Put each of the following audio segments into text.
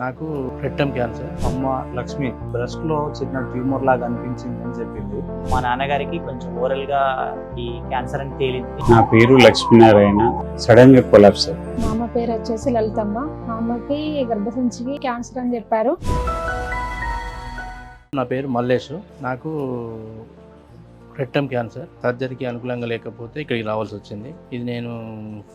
నాకు rectum cancer. అమ్మ Lakshmi breast లో చిన్న ట్యూమర్ లాగా అనిపించింది అని చెప్పింది. మా నాన్నగారికి కొంచెం ఓరల్ గా ఈ క్యాన్సర్ అని తేలింది. నా పేరు లక్ష్మీనారాయణ. సడన్ గా కొలాప్స్. మా అమ్మ పేరు వచ్చేసి లలితమ్మ. మా అమ్మకి గర్భసంచికి క్యాన్సర్ అని చెప్పారు. నా పేరు మల్లేష్. నాకు రెక్టమ్ క్యాన్సర్. సర్జరీకి అనుకూలంగా లేకపోతే ఇక్కడికి రావాల్సి వచ్చింది. ఇది నేను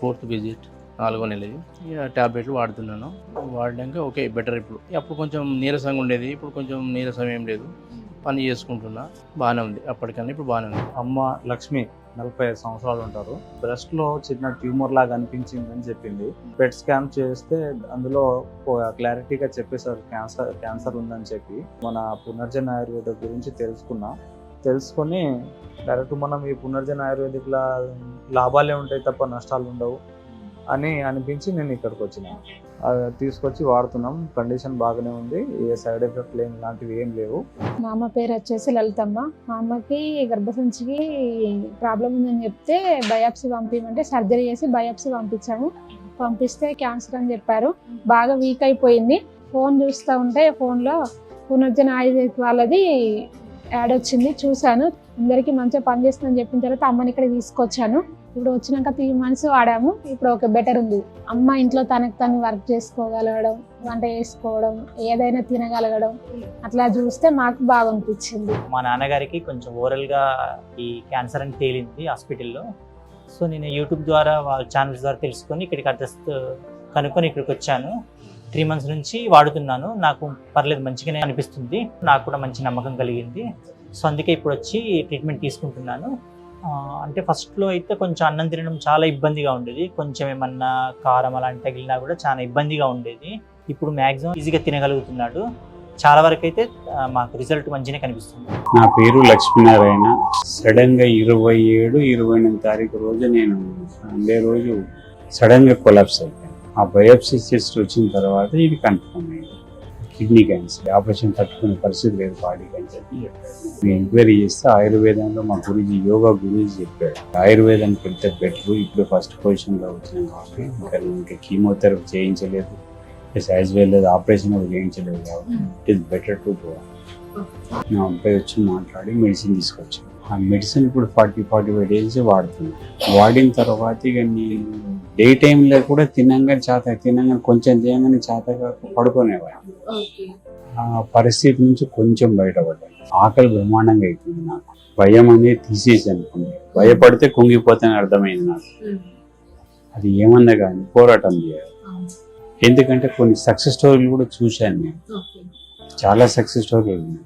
4th విజిట్, 4వ నెల. ఇక ట్యాబ్లెట్లు వాడుతున్నాను. వాడినాక ఓకే బెటర్. అప్పుడు కొంచెం నీరసంగా ఉండేది, ఇప్పుడు కొంచెం నీరసం ఏం లేదు. పని చేసుకుంటున్నా, బాగానే ఉంది. అప్పటికన్నా ఇప్పుడు బాగానే ఉంది. అమ్మ లక్ష్మి 45 సంవత్సరాలు ఉంటారు. బ్రెస్ట్ లో చిన్న ట్యూమర్ లాగా అనిపించింది అని చెప్పింది. పెట్ స్కాన్ చేస్తే అందులో క్లారిటీగా చెప్పేశారు క్యాన్సర్ ఉందని చెప్పి. మన పునర్జన్ ఆయుర్వేద గురించి తెలుసుకొని డైరెక్ట్ మనం ఈ పునర్జన్ ఆయుర్వేదిక్ లాభాలే ఉంటాయి తప్ప నష్టాలు ఉండవు అని అనిపించి నేను ఇక్కడికి వచ్చిన. తీసుకొచ్చి వాడుతున్నాం. కండిషన్ బాగానే ఉంది. ఏ సైడ్ ఎఫెక్ట్ లాంటివి ఏం లేవు. మా అమ్మ పేరు వచ్చేసి లలితమ్మ. మా అమ్మకి గర్భసంచికి ప్రాబ్లం ఉందని చెప్తే బయాప్సీ పంపించమంటే సర్జరీ చేసి బయాప్సీ పంపిస్తే క్యాన్సర్ అని చెప్పారు. బాగా వీక్ అయిపోయింది. ఫోన్ చూస్తూ ఉంటే ఫోన్లో పునర్జన ఆయుర్వేదిక్ వాళ్ళది యాడ్ వచ్చింది, చూశాను. అందరికీ మంచిగా పనిచేస్తుందని చెప్పిన తర్వాత అమ్మని ఇక్కడ తీసుకొచ్చాను. ఇప్పుడు వచ్చినాక 3 months వాడాము. ఇప్పుడు ఒక బెటర్ ఉంది. అమ్మ ఇంట్లో తనకు తను వర్క్ చేసుకోగలగడం, వంట చేసుకోవడం, ఏదైనా తినగలగడం, అట్లా చూస్తే మాకు బాగా అనిపించింది. మా నాన్నగారికి కొంచెం ఓరల్ గా ఈ క్యాన్సర్ అని తేలింది హాస్పిటల్లో. సో నేను యూట్యూబ్ ద్వారా వాళ్ళ ఛానల్స్ ద్వారా తెలుసుకొని ఇక్కడికి అడ్రస్ కనుక్కొని ఇక్కడికి వచ్చాను. 3 months నుంచి వాడుతున్నాను. నాకు పర్లేదు, మంచిగానే అనిపిస్తుంది. నాకు కూడా మంచి నమ్మకం కలిగింది. సో అందుకే ఇప్పుడు వచ్చి ట్రీట్మెంట్ తీసుకుంటున్నాను. అంటే ఫస్ట్లో అయితే కొంచెం అన్నం తినడం చాలా ఇబ్బందిగా ఉండేది. కొంచెం ఏమన్నా కారం అలాంటి తగిలినా కూడా చాలా ఇబ్బందిగా ఉండేది. ఇప్పుడు మ్యాక్సిమం ఈజీగా తినగలుగుతున్నాడు. చాలా వరకు అయితే మాకు రిజల్ట్ మంచిగానే కనిపిస్తుంది. నా పేరు లక్ష్మీనారాయణ. సడన్ గా 27, 28 తారీఖు రోజు నేను సండే రోజు సడన్ గా కొలాప్స్ అయిపోయాను. ఆ బయాప్సీ టెస్ట్ వచ్చిన తర్వాత ఇది కన్ఫర్మ్ అయింది. Kidney cancer. ఆపరేషన్ తట్టుకునే పరిస్థితి లేదు బాడీకి అని చెప్పి చెప్పాడు. నేను ఎంక్వైరీ చేస్తే ఆయుర్వేదంలో మా గురించి యోగా గురించి చెప్పాడు. ఆయుర్వేదానికి వెళ్తే బెటర్. ఇప్పుడు ఫస్ట్ పొజిషన్లో వచ్చినాం కాబట్టి ఇంకా కీమోథెరపీ చేయించలేదు, యాజ్ వెల్ as ఆపరేషన్ కూడా చేయించలేదు కాబట్టి it is better to go. నా అబ్బాయి వచ్చి మాట్లాడి మెడిసిన్ తీసుకొచ్చాను. ఆ మెడిసిన్ ఇప్పుడు 40-45 days వాడుతున్నాను. వాడిన తర్వాత ఇక నేను డే టైంలో కూడా తినంగానే కొంచెం చేయగానే చేతగా పడుకునేవాడు. ఆ పరిస్థితి నుంచి కొంచెం బయటపడ్డాను. ఆకలి బ్రహ్మాండంగా అయిపోయింది. నాకు భయం అనేది తీసేసి అనుకుంది. భయపడితే కుంగిపోతానని అర్థమైంది నాకు. అది ఏమన్నా కానీ పోరాటం చేయాలి. ఎందుకంటే కొన్ని సక్సెస్ స్టోరీలు కూడా చూశాను నేను. చాలా సక్సెస్ స్టోరీలు ఉన్నాయి.